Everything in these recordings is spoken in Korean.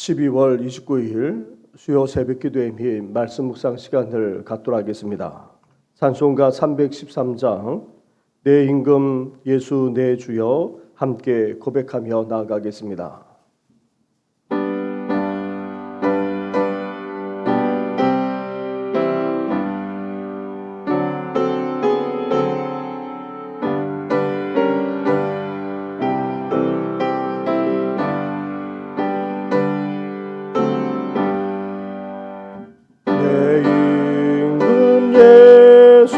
12월 29일 수요 새벽기도회 및 말씀 묵상 시간을 갖도록 하겠습니다. 찬송가 313장 내 임금 예수 내 주여 함께 고백하며 나아가겠습니다. 예수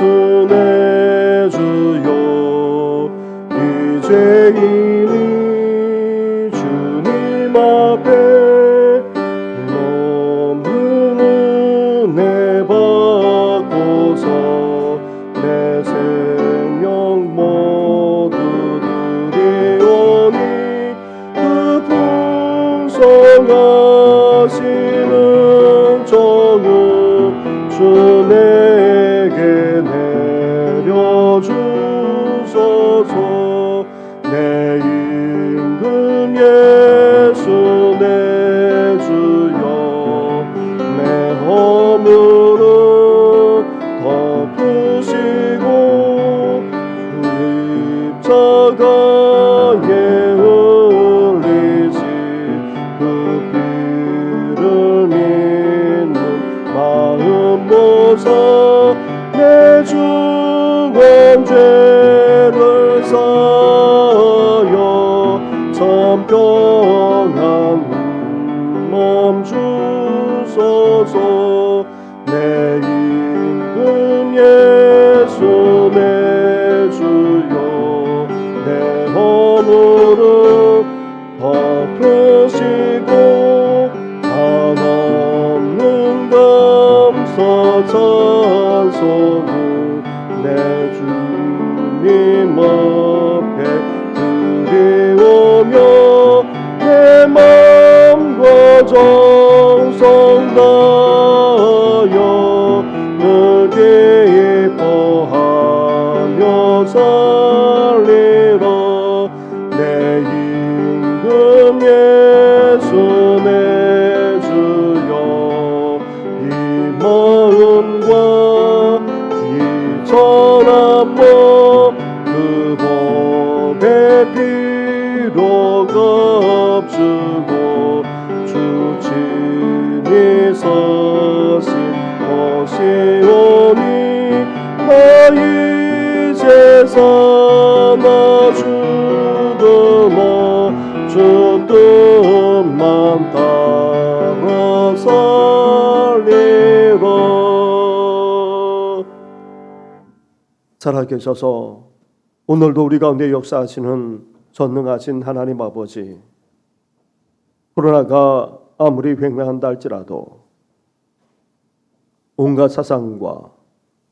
내 주여 이제이니 주님 앞에 너무 은혜 받고서 내 생명 모두 드리오니 그 풍성하시는 정은 주 내게 내려주소서. 내 임금 예수 내 주여 내 허물을 덮으시고 그 입자가 흘리시 그 피를 믿는 마음 모사 내 중한 죄를 사하여 참 평안 멈추소서. 내 임금 예수 내 주여 내 허물을 덮으시고 한없는 감사 찬송을 내 주님 앞에 드리오며 내 마음과 정성 다하여 늘 기뻐하며 살리라. 내 임금 예수 내 주여 이 마음과 이 전함과 그 법의 피로 값주고 주 친히 사신 것이오니 나 이제 사나 죽으나 주 뜻만 따라 살리라. 살아계셔서 오늘도 우리 가운데 역사하시는 전능하신 하나님 아버지, 코로나가 아무리 횡행한다 할지라도 온갖 사상과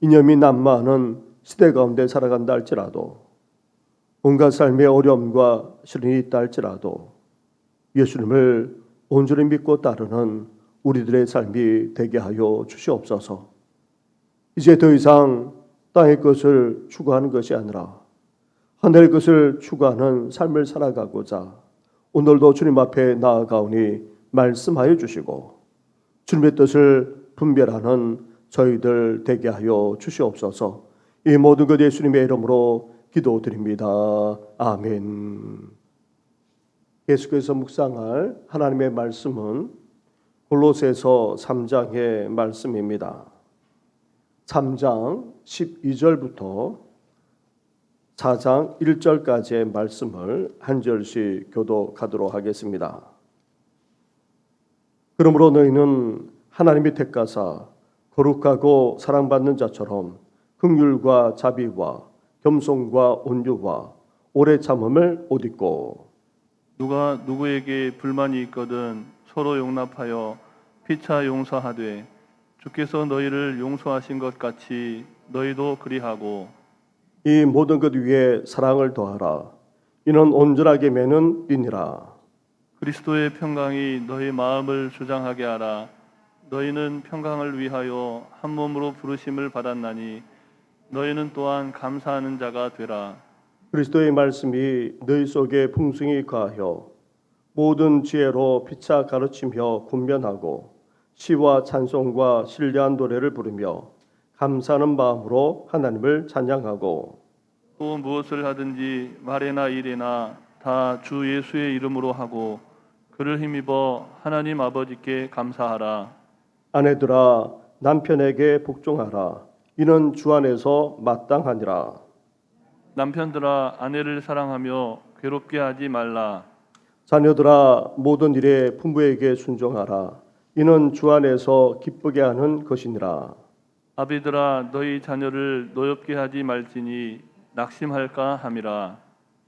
이념이 난무하는 시대 가운데 살아간다 할지라도 온갖 삶의 어려움과 시련이 있다 할지라도 예수님을 온전히 믿고 따르는 우리들의 삶이 되게 하여 주시옵소서. 이제 더 이상 땅의 것을 추구하는 것이 아니라 하늘의 것을 추구하는 삶을 살아가고자 오늘도 주님 앞에 나아가오니 말씀하여 주시고 주님의 뜻을 분별하는 저희들 되게 하여 주시옵소서. 이 모든 것 예수님의 이름으로 기도드립니다. 아멘. 계속해서 묵상할 하나님의 말씀은 골로새서 3장의 말씀입니다. 3장 12절부터 4장 1절까지의 말씀을 한 절씩 교독하도록 하겠습니다. 그러므로 너희는 하나님이 택하사 거룩하고 사랑받는 자처럼 긍휼과 자비와 겸손과 온유와 오래 참음을 옷 입고 누가 누구에게 불만이 있거든 서로 용납하여 피차 용서하되 주께서 너희를 용서하신 것 같이 너희도 그리하고 이 모든 것 위에 사랑을 더하라. 이는 온전하게 매는 띠니라. 그리스도의 평강이 너희 마음을 주장하게 하라. 너희는 평강을 위하여 한 몸으로 부르심을 받았나니 너희는 또한 감사하는 자가 되라. 그리스도의 말씀이 너희 속에 풍성히 거하여 모든 지혜로 피차 가르치며 군변하고 시와 찬송과 신뢰한 노래를 부르며 감사하는 마음으로 하나님을 찬양하고 또 무엇을 하든지 말이나 일이나 다 주 예수의 이름으로 하고 그를 힘입어 하나님 아버지께 감사하라. 아내들아 남편에게 복종하라. 이는 주 안에서 마땅하니라. 남편들아 아내를 사랑하며 괴롭게 하지 말라. 자녀들아 모든 일에 부모에게 순종하라. 이는 주 안에서 기쁘게 하는 것이니라. 아비들아 너희 자녀를 노엽게 하지 말지니 낙심할까 함이라.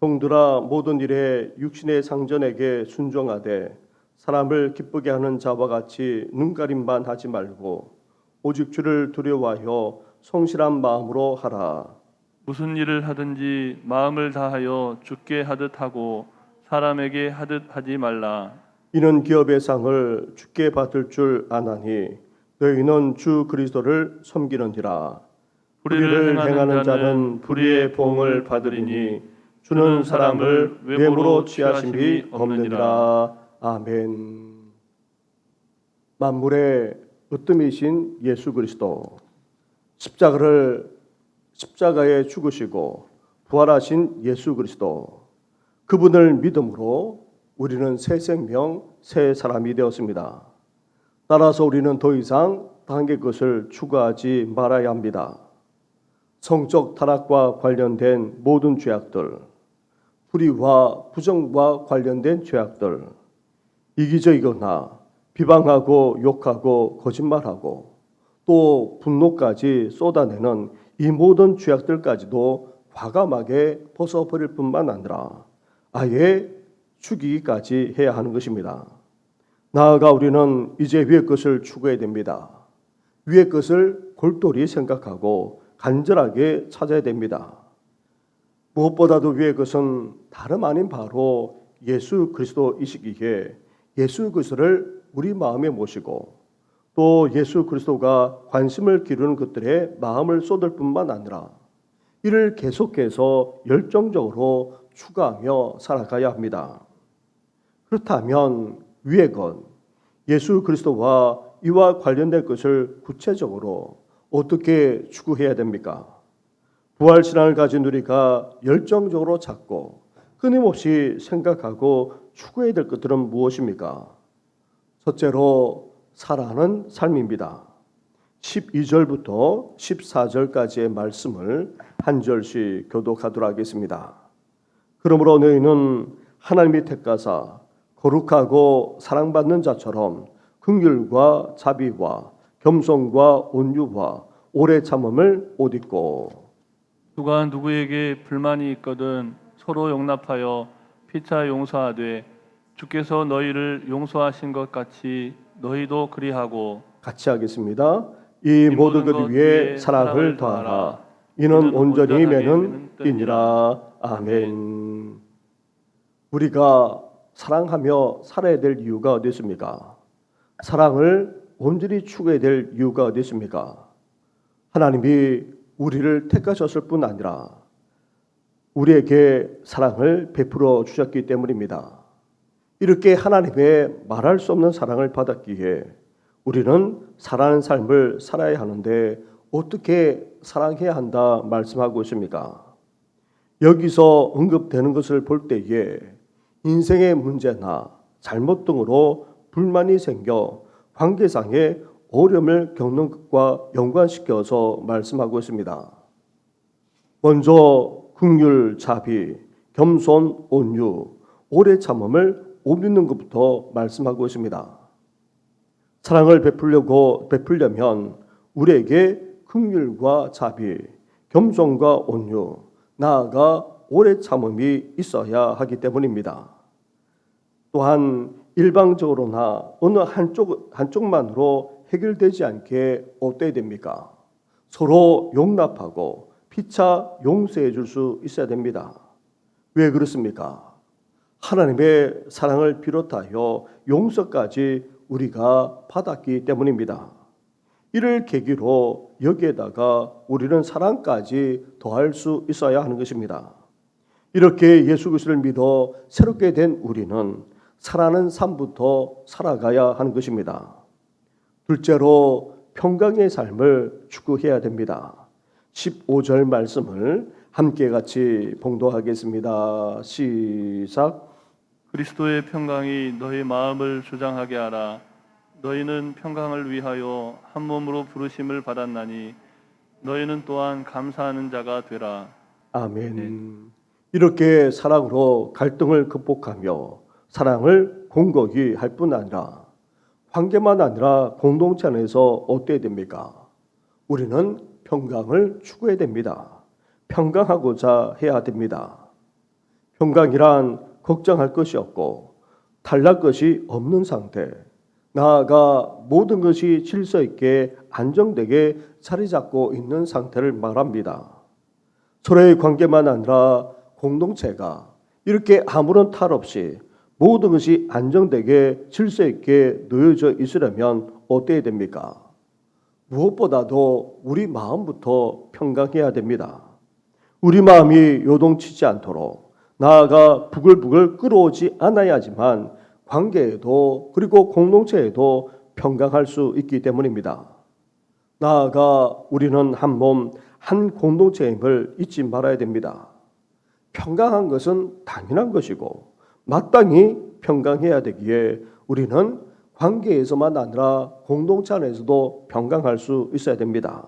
종들아 모든 일에 육신의 상전에게 순종하되 사람을 기쁘게 하는 자와 같이 눈가림만 하지 말고 오직 주를 두려워하여 성실한 마음으로 하라. 무슨 일을 하든지 마음을 다하여 주께 하듯 하고 사람에게 하듯 하지 말라. 이는 기업의 상을 주께 받을 줄 아나니 너희는 주 그리스도를 섬기는지라. 불의를 행하는 자는 불의의 보응을 받으리니 주는 사람을 외모로 취하심이 없느니라. 아멘. 만물의 으뜸이신 예수 그리스도 십자가에 죽으시고 부활하신 예수 그리스도 그분을 믿음으로 우리는 새 생명, 새 사람이 되었습니다. 따라서 우리는 더 이상 당의 것을 추구하지 말아야 합니다. 성적 타락과 관련된 모든 죄악들, 불의와 부정과 관련된 죄악들, 이기적이거나 비방하고 욕하고 거짓말하고 또 분노까지 쏟아내는 이 모든 죄악들까지도 과감하게 벗어버릴 뿐만 아니라 아예 죽이기까지 해야 하는 것입니다. 나아가 우리는 이제 위의 것을 추구해야 됩니다. 위의 것을 골똘히 생각하고 간절하게 찾아야 됩니다. 무엇보다도 위의 것은 다름 아닌 바로 예수 그리스도이시기에 예수 그리스도를 우리 마음에 모시고 또 예수 그리스도가 관심을 기르는 것들에 마음을 쏟을 뿐만 아니라 이를 계속해서 열정적으로 추구하며 살아가야 합니다. 그렇다면 위의 것, 예수 그리스도와 이와 관련된 것을 구체적으로 어떻게 추구해야 됩니까? 부활신앙을 가진 우리가 열정적으로 찾고 끊임없이 생각하고 추구해야 될 것들은 무엇입니까? 첫째로 살아가는 삶입니다. 12절부터 14절까지의 말씀을 한 절씩 교독하도록 하겠습니다. 그러므로 너희는 하나님이 택하사 거룩하고 사랑받는 자처럼 긍휼과 자비와 겸손과 온유와 오래 참음을 옷 입고 누가 누구에게 불만이 있거든 서로 용납하여 피차 용서하되 주께서 너희를 용서하신 것 같이 너희도 그리하고 같이 하겠습니다. 이 모든 것 위에 사랑을 더하라. 이는 온전히 매는 띠니라. 아멘. 우리가 사랑하며 살아야 될 이유가 어디 있습니까? 사랑을 온전히 추구해야 될 이유가 어디 있습니까? 하나님이 우리를 택하셨을 뿐 아니라 우리에게 사랑을 베풀어 주셨기 때문입니다. 이렇게 하나님의 말할 수 없는 사랑을 받았기에 우리는 사랑하는 삶을 살아야 하는데 어떻게 사랑해야 한다 말씀하고 있습니까? 여기서 언급되는 것을 볼 때에 인생의 문제나 잘못 등으로 불만이 생겨 관계상의 어려움을 겪는 것과 연관시켜서 말씀하고 있습니다. 먼저 긍휼, 자비, 겸손, 온유, 오래 참음을 옷 입는 것부터 말씀하고 있습니다. 사랑을 베풀려면 우리에게 긍휼과 자비, 겸손과 온유, 나아가 오래 참음이 있어야 하기 때문입니다. 또한 일방적으로나 어느 한쪽만으로 해결되지 않게 어때야 됩니까? 서로 용납하고 피차 용서해 줄 수 있어야 됩니다. 왜 그렇습니까? 하나님의 사랑을 비롯하여 용서까지 우리가 받았기 때문입니다. 이를 계기로 여기에다가 우리는 사랑까지 더할 수 있어야 하는 것입니다. 이렇게 예수 그리스도를 믿어 새롭게 된 우리는 살아는 삶부터 살아가야 하는 것입니다. 둘째로 평강의 삶을 추구해야 됩니다. 15절 말씀을 함께 같이 봉독하겠습니다. 시작. 그리스도의 평강이 너희 마음을 조장하게 하라. 너희는 평강을 위하여 한 몸으로 부르심을 받았나니 너희는 또한 감사하는 자가 되라. 아멘. 이렇게 사랑으로 갈등을 극복하며 사랑을 공고히 할 뿐 아니라 관계만 아니라 공동체 안에서 어때야 됩니까? 우리는 평강을 추구해야 됩니다. 평강하고자 해야 됩니다. 평강이란 걱정할 것이 없고 탈날 것이 없는 상태, 나아가 모든 것이 질서 있게 안정되게 자리 잡고 있는 상태를 말합니다. 서로의 관계만 아니라 공동체가 이렇게 아무런 탈 없이 모든 것이 안정되게 질서 있게 놓여져 있으려면 어때야 됩니까? 무엇보다도 우리 마음부터 평강해야 됩니다. 우리 마음이 요동치지 않도록 나아가 부글부글 끓어오지 않아야지만 관계에도 그리고 공동체에도 평강할 수 있기 때문입니다. 나아가 우리는 한 몸, 한 공동체임을 잊지 말아야 됩니다. 평강한 것은 당연한 것이고 마땅히 평강해야 되기에 우리는 관계에서만 아니라 공동체 안에서도 평강할 수 있어야 됩니다.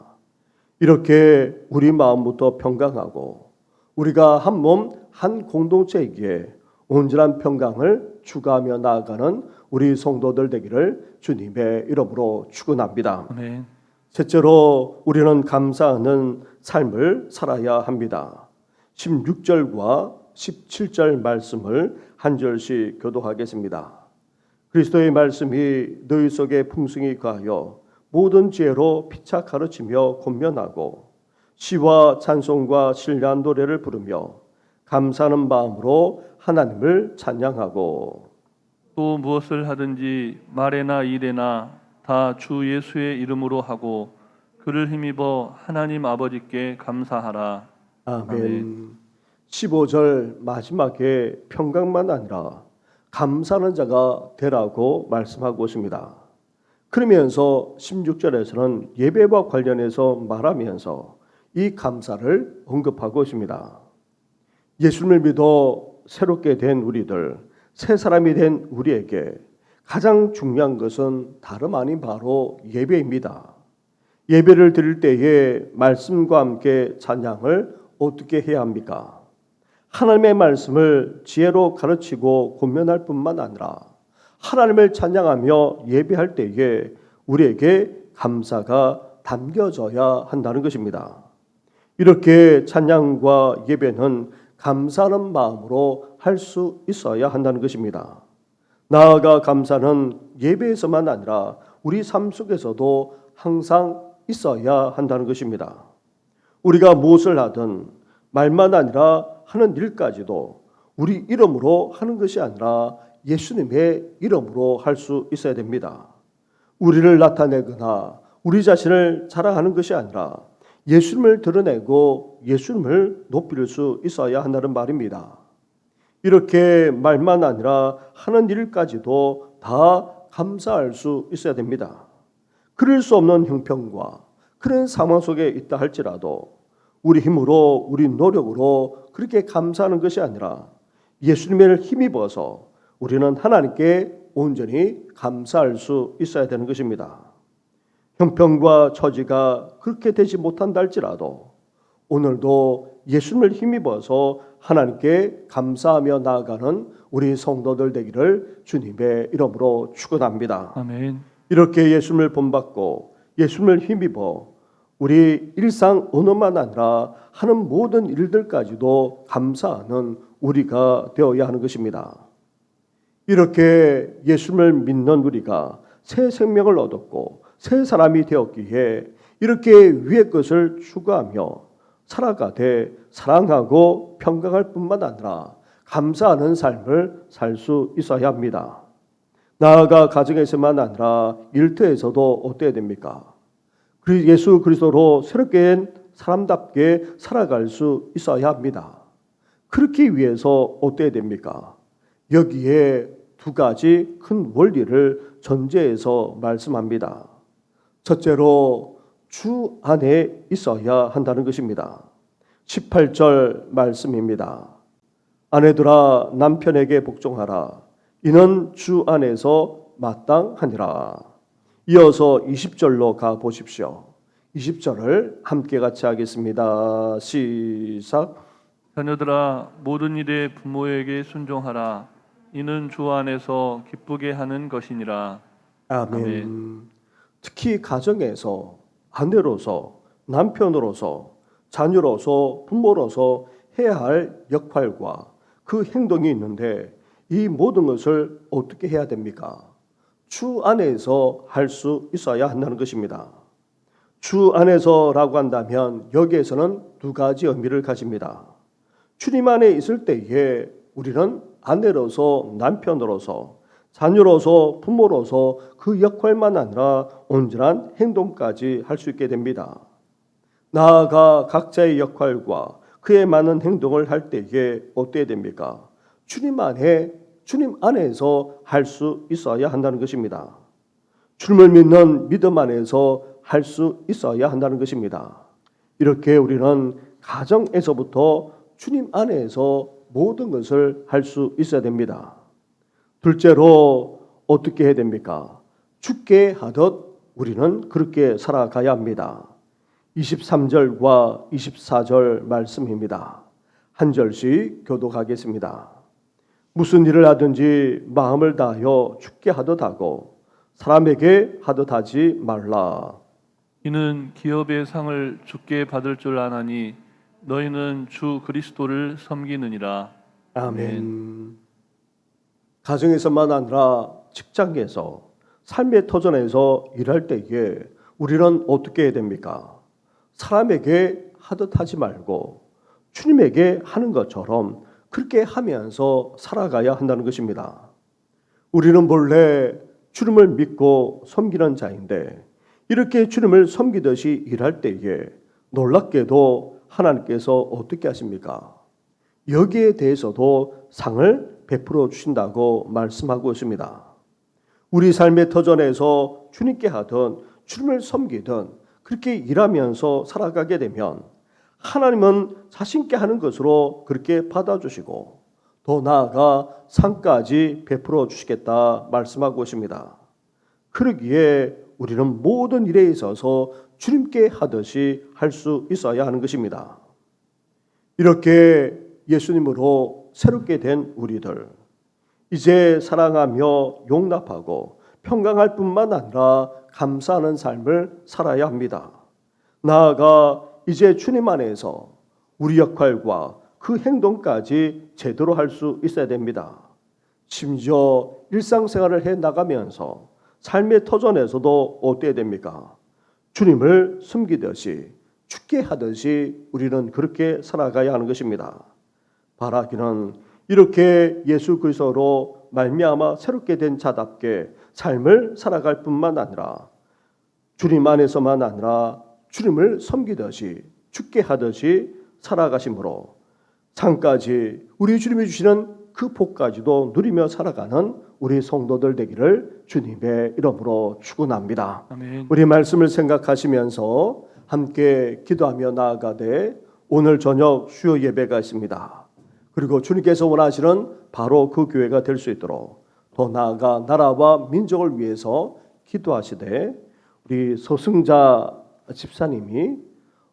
이렇게 우리 마음부터 평강하고 우리가 한 몸, 한 공동체이기에 온전한 평강을 추구하며 나아가는 우리 성도들 되기를 주님의 이름으로 축원합니다. 아멘. 셋째로 우리는 감사하는 삶을 살아야 합니다. 16절과 17절 말씀을 한 절씩 교독하겠습니다. 그리스도의 말씀이 너희 속에 풍성히 거하여 모든 지혜로 피차 가르치며 권면하고 시와 찬송과 신뢰한 노래를 부르며 감사하는 마음으로 하나님을 찬양하고 또 무엇을 하든지 말에나 일에나 다 주 예수의 이름으로 하고 그를 힘입어 하나님 아버지께 감사하라. 아멘. 15절 마지막에 평강만 아니라 감사하는 자가 되라고 말씀하고 있습니다. 그러면서 16절에서는 예배와 관련해서 말하면서 이 감사를 언급하고 있습니다. 예수님을 믿어 새롭게 된 우리들, 새 사람이 된 우리에게 가장 중요한 것은 다름 아닌 바로 예배입니다. 예배를 드릴 때에 말씀과 함께 찬양을 어떻게 해야 합니까? 하나님의 말씀을 지혜로 가르치고 권면할 뿐만 아니라 하나님을 찬양하며 예배할 때에 우리에게 감사가 담겨져야 한다는 것입니다. 이렇게 찬양과 예배는 감사하는 마음으로 할 수 있어야 한다는 것입니다. 나아가 감사는 예배에서만 아니라 우리 삶 속에서도 항상 있어야 한다는 것입니다. 우리가 무엇을 하든 말만 아니라 하는 일까지도 우리 이름으로 하는 것이 아니라 예수님의 이름으로 할 수 있어야 됩니다. 우리를 나타내거나 우리 자신을 자랑하는 것이 아니라 예수님을 드러내고 예수님을 높일 수 있어야 한다는 말입니다. 이렇게 말만 아니라 하는 일까지도 다 감사할 수 있어야 됩니다. 그럴 수 없는 형편과 그런 상황 속에 있다 할지라도 우리 힘으로 우리 노력으로 그렇게 감사하는 것이 아니라 예수님을 힘입어서 우리는 하나님께 온전히 감사할 수 있어야 되는 것입니다. 형편과 처지가 그렇게 되지 못한다 할지라도 오늘도 예수님을 힘입어서 하나님께 감사하며 나아가는 우리 성도들 되기를 주님의 이름으로 축원합니다. 아멘. 이렇게 예수님을 본받고 예수님을 힘입어 우리 일상 언어만 아니라 하는 모든 일들까지도 감사하는 우리가 되어야 하는 것입니다. 이렇게 예수님을 믿는 우리가 새 생명을 얻었고 새 사람이 되었기에 이렇게 위의 것을 추구하며 살아가되 사랑하고 평강할 뿐만 아니라 감사하는 삶을 살 수 있어야 합니다. 나아가 가정에서만 아니라 일터에서도 어때야 됩니까? 예수 그리스도로 새롭게 된 사람답게 살아갈 수 있어야 합니다. 그렇기 위해서 어때야 됩니까? 여기에 두 가지 큰 원리를 전제해서 말씀합니다. 첫째로 주 안에 있어야 한다는 것입니다. 18절 말씀입니다. 아내들아 남편에게 복종하라. 이는 주 안에서 마땅하니라. 이어서 20절로 가 보십시오. 20절을 함께 같이 하겠습니다. 시작. 자녀들아 모든 일에 부모에게 순종하라. 이는 주 안에서 기쁘게 하는 것이니라. 아멘. 특히 가정에서 아내로서 남편으로서 자녀로서 부모로서 해야 할 역할과 그 행동이 있는데 이 모든 것을 어떻게 해야 됩니까? 주 안에서 할 수 있어야 한다는 것입니다. 주 안에서라고 한다면 여기에서는 두 가지 의미를 가집니다. 주님 안에 있을 때에 우리는 아내로서 남편으로서 자녀로서 부모로서 그 역할만 아니라 온전한 행동까지 할 수 있게 됩니다. 나아가 각자의 역할과 그에 맞는 행동을 할 때에 어때야 됩니까? 주님 안에서 할 수 있어야 한다는 것입니다. 주님을 믿는 믿음 안에서 할 수 있어야 한다는 것입니다. 이렇게 우리는 가정에서부터 주님 안에서 모든 것을 할 수 있어야 됩니다. 둘째로 어떻게 해야 됩니까? 주께 하듯 우리는 그렇게 살아가야 합니다. 23절과 24절 말씀입니다. 한 절씩 교독하겠습니다. 무슨 일을 하든지 마음을 다하여 주께 하듯 하고 사람에게 하듯 하지 말라. 이는 기업의 상을 주께 받을 줄 아나니 너희는 주 그리스도를 섬기느니라. 아멘. 가정에서만 아니라 직장에서 삶의 터전에서 일할 때에 우리는 어떻게 해야 됩니까? 사람에게 하듯 하지 말고 주님에게 하는 것처럼 그렇게 하면서 살아가야 한다는 것입니다. 우리는 본래 주님을 믿고 섬기는 자인데 이렇게 주님을 섬기듯이 일할 때에 놀랍게도 하나님께서 어떻게 하십니까? 여기에 대해서도 상을 베풀어 주신다고 말씀하고 있습니다. 우리 삶의 터전에서 주님께 하든 주님을 섬기든 그렇게 일하면서 살아가게 되면 하나님은 자신께 하는 것으로 그렇게 받아주시고 더 나아가 상까지 베풀어 주시겠다 말씀하고 있습니다. 그러기에 우리는 모든 일에 있어서 주님께 하듯이 할 수 있어야 하는 것입니다. 이렇게 예수님으로 새롭게 된 우리들, 이제 사랑하며 용납하고 평강할 뿐만 아니라 감사하는 삶을 살아야 합니다. 나아가 이제 주님 안에서 우리 역할과 그 행동까지 제대로 할 수 있어야 됩니다. 심지어 일상생활을 해 나가면서 삶의 터전에서도 어때야 됩니까? 주님을 숨기듯이 죽게 하듯이 우리는 그렇게 살아가야 하는 것입니다. 바라기는 이렇게 예수 그리스도로 말미암아 새롭게 된 자답게 삶을 살아갈 뿐만 아니라 주님 안에서만 아니라 주님을 섬기듯이 죽게 하듯이 살아가심으로 상까지 우리 주님이 주시는 그 복까지도 누리며 살아가는 우리 성도들 되기를 주님의 이름으로 축원합니다. 아멘. 우리 말씀을 생각하시면서 함께 기도하며 나아가되 오늘 저녁 수요 예배가 있습니다. 그리고 주님께서 원하시는 바로 그 교회가 될 수 있도록 더 나아가 나라와 민족을 위해서 기도하시되 우리 서승자 집사님이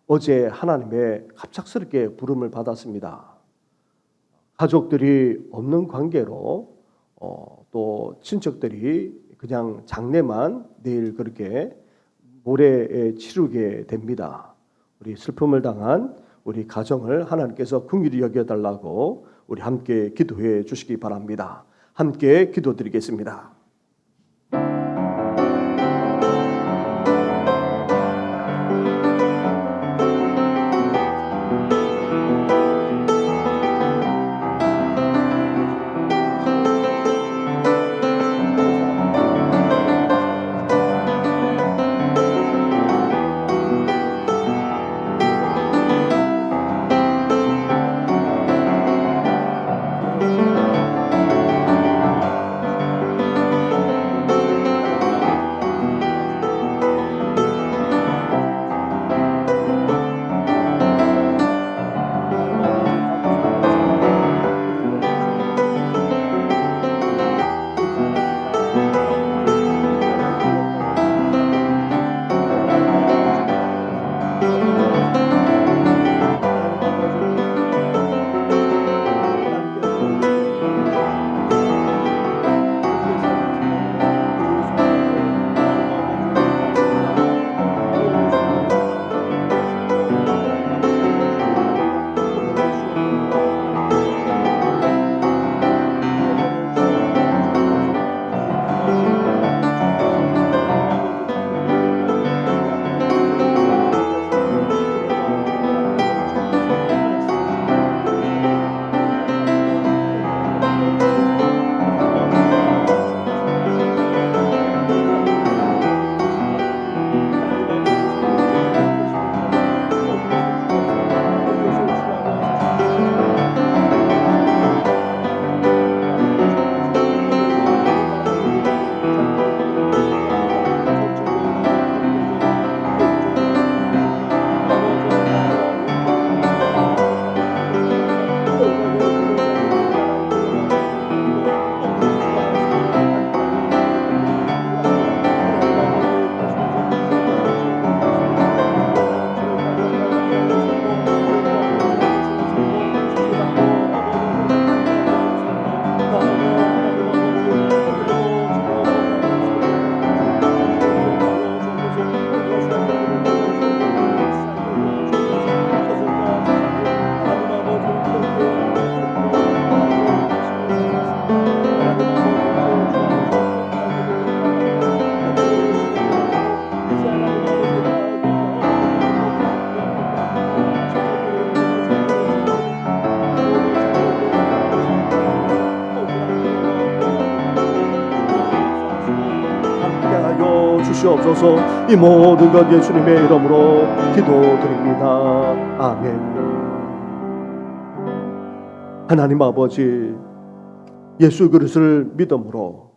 어제 하나님의 갑작스럽게 부름을 받았습니다. 가족들이 없는 관계로 또 친척들이 그냥 장례만 내일 그렇게 모레에 치르게 됩니다. 우리 슬픔을 당한 우리 가정을 하나님께서 긍휼히 여겨달라고 우리 함께 기도해 주시기 바랍니다. 함께 기도드리겠습니다. 주시옵소서. 이 모든 것 예수님의 이름으로 기도드립니다. 아멘. 하나님 아버지, 예수 그리스도를 믿음으로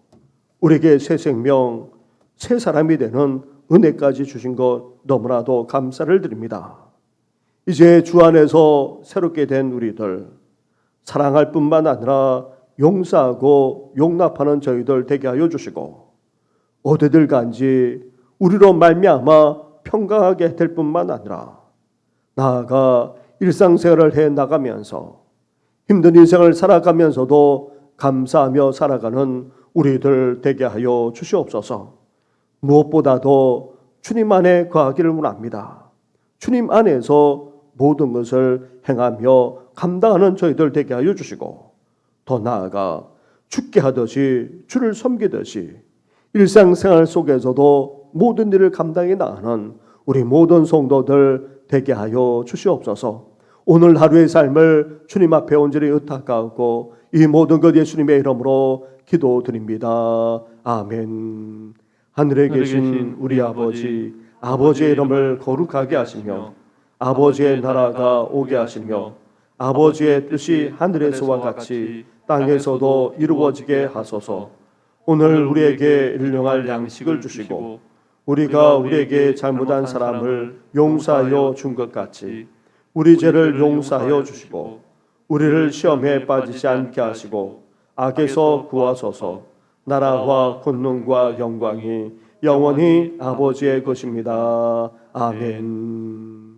우리에게 새 생명, 새 사람이 되는 은혜까지 주신 것 너무나도 감사를 드립니다. 이제 주 안에서 새롭게 된 우리들, 사랑할 뿐만 아니라 용서하고 용납하는 저희들 되게 하여 주시고, 어디들 간지 우리로 말미암아 평강하게 될 뿐만 아니라 나아가 일상생활을 해 나가면서 힘든 인생을 살아가면서도 감사하며 살아가는 우리들 되게 하여 주시옵소서. 무엇보다도 주님 안에 거하기를 원합니다. 주님 안에서 모든 것을 행하며 감당하는 저희들 되게 하여 주시고, 더 나아가 죽게 하듯이 주를 섬기듯이 일상생활 속에서도 모든 일을 감당해 나가는 우리 모든 성도들 되게 하여 주시옵소서. 오늘 하루의 삶을 주님 앞에 온전히 의탁하고 이 모든 것 예수님의 이름으로 기도드립니다. 아멘. 하늘에 계신 우리 아버지, 아버지의 이름을 거룩하게 하시며 아버지의 나라가 오게 하시며 아버지의 뜻이 하늘에서와 같이 땅에서도 이루어지게 하소서. 오늘 우리에게 일용할 양식을 주시고 우리가 우리에게 잘못한 사람을 용서하여 준 것 같이 우리 죄를 용서하여 주시고 우리를 시험에 빠지지 않게 하시고 악에서 구하소서. 나라와 권능과 영광이 영원히 아버지의 것입니다. 아멘.